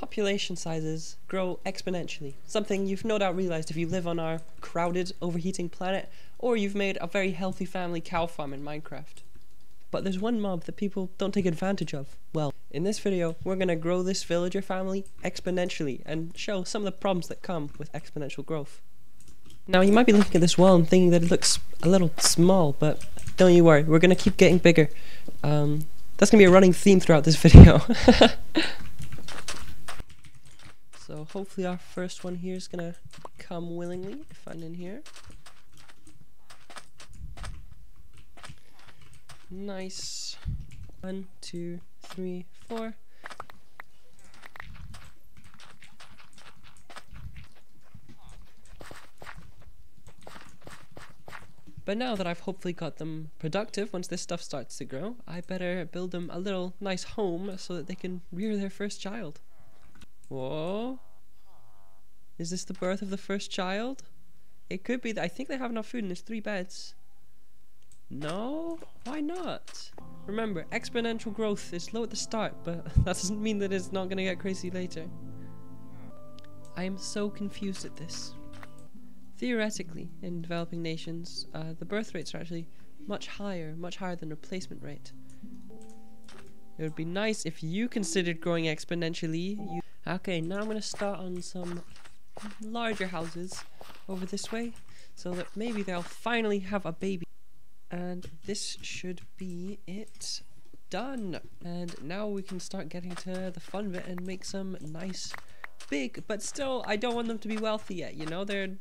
population sizes grow exponentially, something you've no doubt realized if you live on our crowded, overheating planet, or you've made a very healthy family cow farm in Minecraft. But there's one mob that people don't take advantage of. Well, in this video, we're gonna grow this villager family exponentially and show some of the problems that come with exponential growth. Now, you might be looking at this wall and thinking that it looks a little small, but don't you worry, we're gonna keep getting bigger. That's gonna be a running theme throughout this video. So hopefully our first one here is gonna come willingly if I'm in here. Nice. 1, 2, 3, 4. But now that I've hopefully got them productive, once this stuff starts to grow, I better build them a little nice home so that they can rear their first child. Whoa. Is this the birth of the first child? It could be. I think they have enough food and there's 3 beds. No? Why not? Remember, exponential growth is slow at the start, but that doesn't mean that it's not going to get crazy later. I am so confused at this. Theoretically, in developing nations, the birth rates are actually much higher than replacement rate. It would be nice if you considered growing exponentially. Okay, now I'm going to start on some larger houses over this way, so that maybe they'll finally have a baby. And this should be it. Done! And now we can start getting to the fun bit and make some nice big, but still I don't want them to be wealthy yet, you know? They're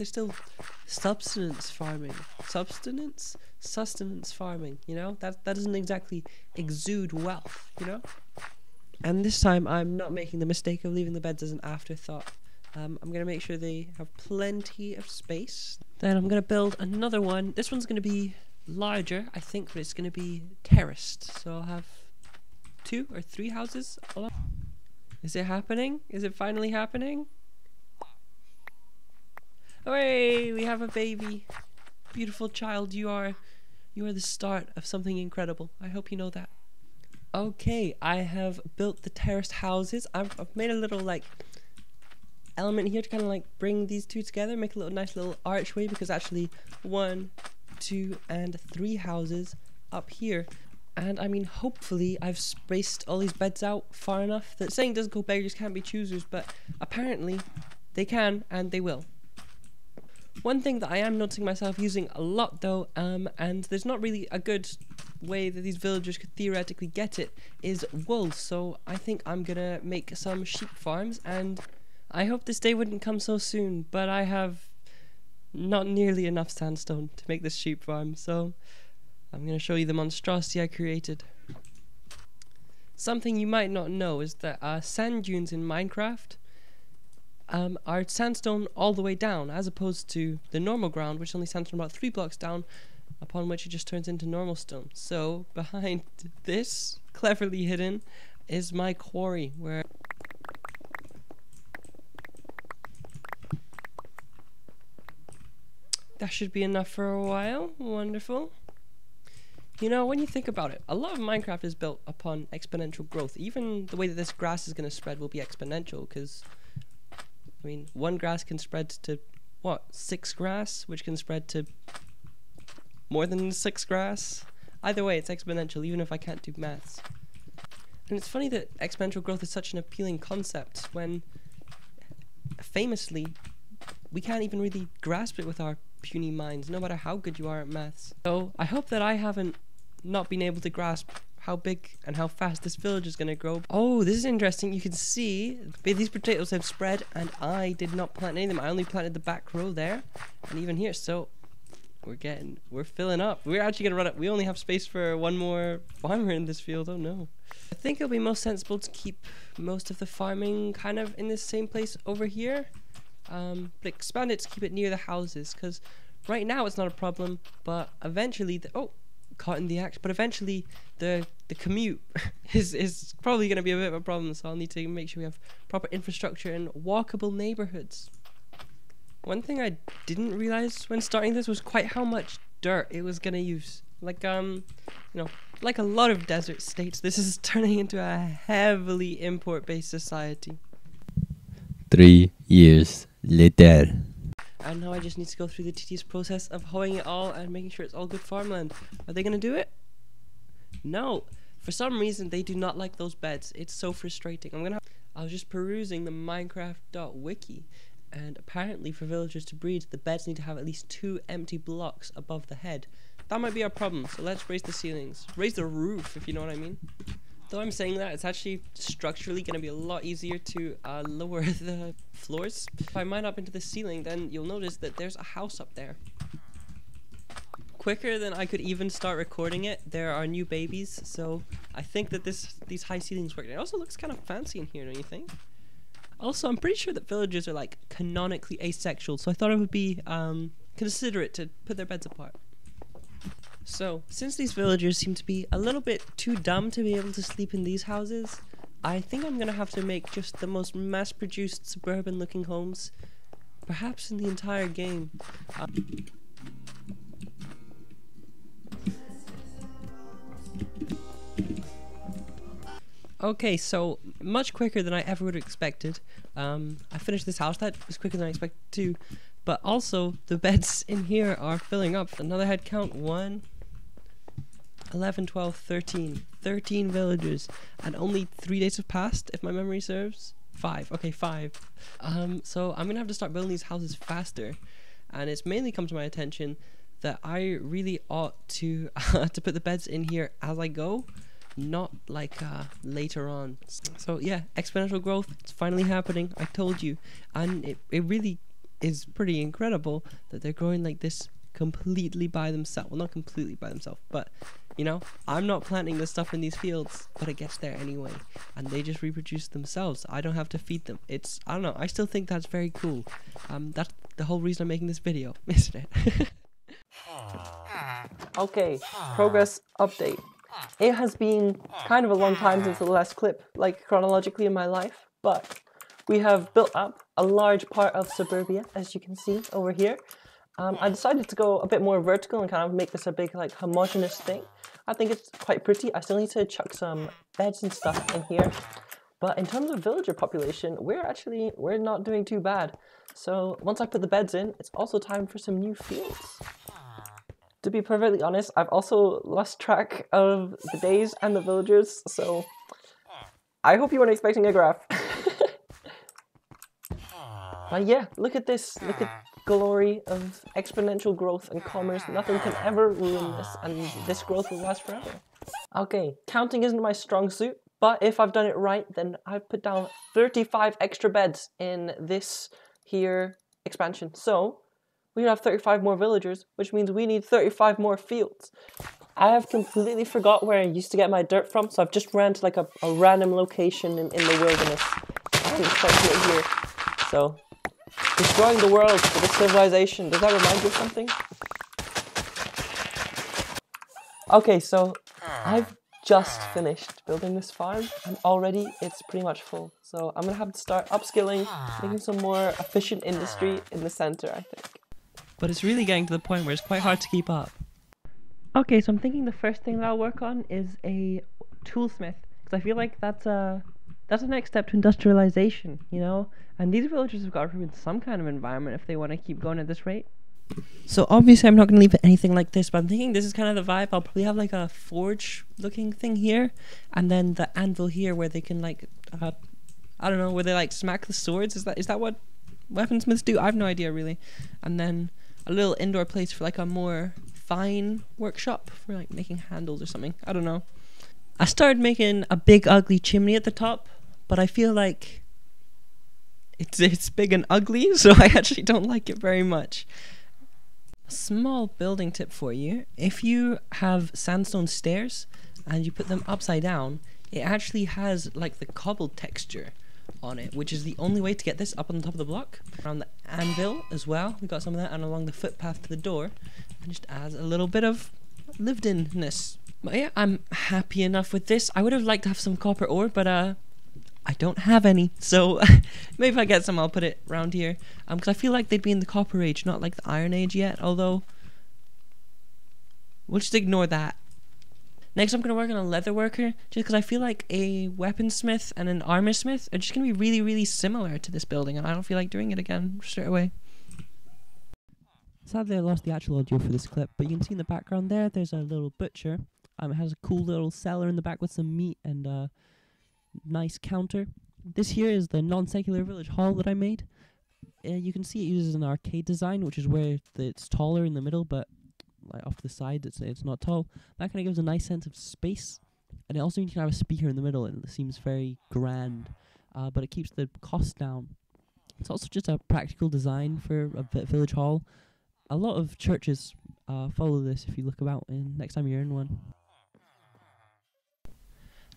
still sustenance farming, you know? That doesn't exactly exude wealth, you know? And this time I'm not making the mistake of leaving the beds as an afterthought. I'm gonna make sure they have plenty of space. Then I'm gonna build another one. This one's gonna be larger, I think, but it's gonna be terraced. So I'll have 2 or 3 houses along. Is it happening? Is it finally happening? Hooray! We have a baby. Beautiful child, you are the start of something incredible. I hope you know that. Okay, I have built the terraced houses. I've made a little like element here to kind of like bring these two together, make a nice little archway, because actually 1, 2, and 3 houses up here. And I mean, hopefully I've spaced all these beds out far enough that saying doesn't go beggars can't be choosers, but apparently they can and they will. One thing that I am noticing myself using a lot though, and there's not really a good way that these villagers could theoretically get it, is wool. So I think I'm gonna make some sheep farms, and I hope this day wouldn't come so soon, but I have not nearly enough sandstone to make this sheep farm, so I'm going to show you the monstrosity I created. Something you might not know is that sand dunes in Minecraft are sandstone all the way down, as opposed to the normal ground, which is only sandstone about 3 blocks down, upon which it just turns into normal stone. So behind this, cleverly hidden, is my quarry, where that should be enough for a while. Wonderful. You know, when you think about it, a lot of Minecraft is built upon exponential growth. Even the way that this grass is going to spread will be exponential, because, I mean, 1 grass can spread to, what, 6 grass, which can spread to more than 6 grass. Either way, it's exponential, even if I can't do maths. And it's funny that exponential growth is such an appealing concept when, famously, we can't even really grasp it with our puny minds, no matter how good you are at maths. So I hope that I haven't not been able to grasp how big and how fast this village is going to grow. Oh, this is interesting. You can see these potatoes have spread, and I did not plant any of them. I only planted the back row there, and even here. So we're filling up. We're actually going to run it. We only have space for 1 more farmer in this field. Oh no. I think it'll be most sensible to keep most of the farming kind of in this same place over here. But expand it to keep it near the houses, because right now it's not a problem, but eventually caught in the act, but eventually the commute is probably going to be a bit of a problem, so I'll need to make sure we have proper infrastructure and walkable neighborhoods. One thing I didn't realize when starting this was quite how much dirt it was going to use. Like, you know, Like a lot of desert states, this is turning into a heavily import-based society. 3 years later. And now I just need to go through the tedious process of hoeing it all and making sure it's all good farmland. Are they gonna do it? No. For some reason, they do not like those beds. It's so frustrating. I was just perusing the Minecraft.wiki, and apparently for villagers to breed, the beds need to have at least 2 empty blocks above the head. That might be our problem, so let's raise the ceilings. Raise the roof, if you know what I mean. Though I'm saying that, it's actually structurally going to be a lot easier to lower the floors. If I mine up into the ceiling, then you'll notice that there's a house up there. Quicker than I could even start recording it, there are new babies, so I think that these high ceilings work. It also looks kind of fancy in here, don't you think? Also, I'm pretty sure that villagers are like canonically asexual, so I thought it would be considerate to put their beds apart. So, since these villagers seem to be a little bit too dumb to be able to sleep in these houses, I think I'm gonna have to make just the most mass-produced suburban-looking homes, perhaps in the entire game. Okay, so much quicker than I ever would have expected. I finished this house. That was quicker than I expected too. But also, the beds in here are filling up. Another head count: 1, 11, 12, 13. 13 villagers. And only 3 days have passed, if my memory serves. 5. Okay, 5. So I'm gonna have to start building these houses faster. And it's mainly come to my attention that I really ought to to put the beds in here as I go, not like later on. So yeah, exponential growth, it's finally happening. I told you. And it really is pretty incredible that they're growing like this completely by themselves. Well, not completely by themselves, but you know, I'm not planting this stuff in these fields, but it gets there anyway, and they just reproduce themselves. I don't have to feed them. It's, I don't know, I still think that's very cool. That's the whole reason I'm making this video, isn't it? Okay, progress update. It has been kind of a long time since the last clip, like chronologically in my life, but we have built up a large part of suburbia, as you can see over here. I decided to go a bit more vertical and kind of make this a big, like, homogeneous thing. I think it's quite pretty. I still need to chuck some beds and stuff in here. But in terms of villager population, we're not doing too bad. So once I put the beds in, it's also time for some new fields. To be perfectly honest, I've also lost track of the days and the villagers, so I hope you weren't expecting a graph. But yeah, look at this. Look at glory of exponential growth and commerce. Nothing can ever ruin this, and this growth will last forever. Okay, counting isn't my strong suit, but if I've done it right, then I've put down 35 extra beds in this here expansion. So we have 35 more villagers, which means we need 35 more fields. I have completely forgot where I used to get my dirt from, so I've just ran to like a random location in the wilderness. And it's right here. So, destroying the world for the civilization. Does that remind you of something? Okay, so I've just finished building this farm, and already it's pretty much full. So I'm gonna have to start upskilling, making some more efficient industry in the center, I think. But it's really getting to the point where it's quite hard to keep up. Okay, so I'm thinking the first thing that I'll work on is a toolsmith, because I feel like that's the next step to industrialization, you know? And these villagers have got to live in some kind of environment if they want to keep going at this rate. So obviously I'm not going to leave it anything like this, but I'm thinking this is kind of the vibe. I'll probably have like a forge looking thing here, and then the anvil here where they can like, I don't know, where they like smack the swords. Is that what weaponsmiths do? I have no idea really. And then a little indoor place for like a more fine workshop for like making handles or something. I don't know. I started making a big ugly chimney at the top, but I feel like it's big and ugly, so I actually don't like it very much. A small building tip for you: if you have sandstone stairs and you put them upside down, it actually has like the cobbled texture on it, which is the only way to get this up on the top of the block. Around the anvil as well, we got some of that, and along the footpath to the door, and just adds a little bit of lived-in-ness. But yeah, I'm happy enough with this. I would have liked to have some copper ore, but I don't have any, so maybe if I get some I'll put it around here, because I feel like they'd be in the Copper Age, not like the Iron Age yet, although we'll just ignore that. Next, I'm going to work on a leather worker, just because I feel like a weaponsmith and an armor smith are just going to be really, really similar to this building, and I don't feel like doing it again straight away. Sadly, I lost the actual audio for this clip, but you can see in the background there's a little butcher. It has a cool little cellar in the back with some meat and a nice counter. This here is the non-secular village hall that I made. You can see it uses an arcade design, which is where it's taller in the middle, but like off to the side it's not tall. That kind of gives a nice sense of space, and it also means you can have a speaker in the middle, and it seems very grand, but it keeps the cost down. It's also just a practical design for a village hall. A lot of churches follow this if you look about next time you're in one.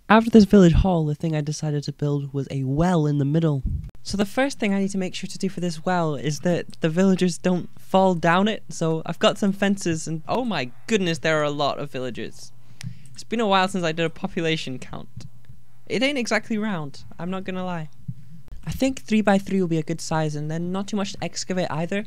After this village hall, the thing I decided to build was a well in the middle. So the first thing I need to make sure to do for this well is that the villagers don't fall down it. So I've got some fences, and oh my goodness, there are a lot of villagers. It's been a while since I did a population count. It ain't exactly round, I'm not gonna lie. I think 3x3 will be a good size, and then not too much to excavate either.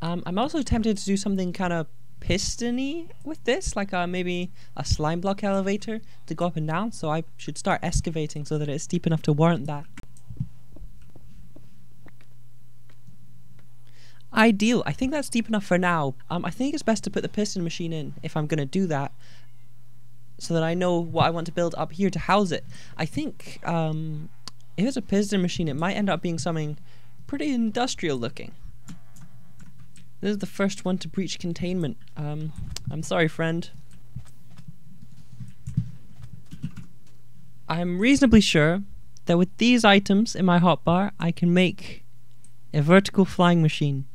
I'm also tempted to do something kind of piston-y with this, like maybe a slime block elevator to go up and down, so I should start excavating so that it's deep enough to warrant that. Ideal. I think that's deep enough for now. I think it's best to put the piston machine in if I'm gonna do that, so that I know what I want to build up here to house it. I think if it's a piston machine, it might end up being something pretty industrial looking. This is the first one to breach containment. I'm sorry, friend. I'm reasonably sure that with these items in my hotbar, I can make a vertical flying machine.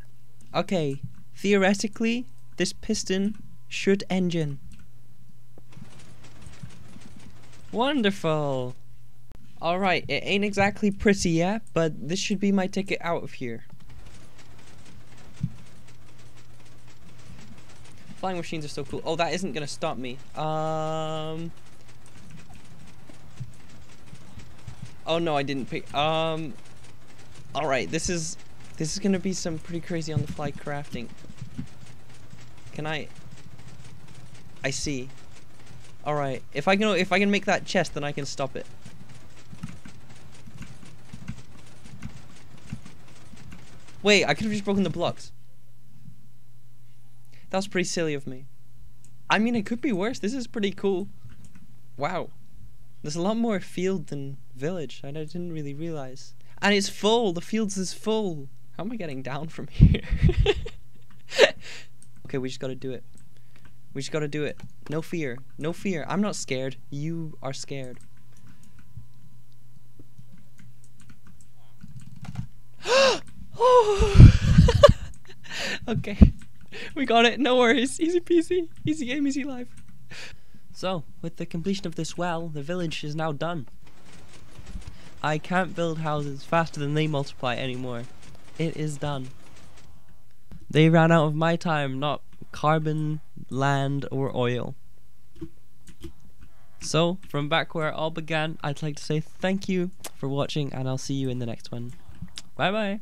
Okay, theoretically, this piston should engine. Wonderful! Alright, it ain't exactly pretty yet, but this should be my ticket out of here. Flying machines are so cool. Oh, that isn't gonna stop me. Oh no, I didn't pick. Alright, this is gonna be some pretty crazy on the fly crafting. Can I see. Alright, if I can make that chest, then I can stop it. Wait, I could have just broken the blocks. That was pretty silly of me. I mean, it could be worse. This is pretty cool. Wow. There's a lot more field than village. I didn't really realize. And it's full. The fields is full. How am I getting down from here? Okay, we just gotta do it. We just gotta do it. No fear. No fear. I'm not scared. You are scared. Okay. We got it. No worries. Easy peasy. Easy game, easy life. So, with the completion of this well, the village is now done. I can't build houses faster than they multiply anymore. It is done. They ran out of my time, not carbon, land, or oil. So, from back where it all began, I'd like to say thank you for watching, and I'll see you in the next one. Bye bye.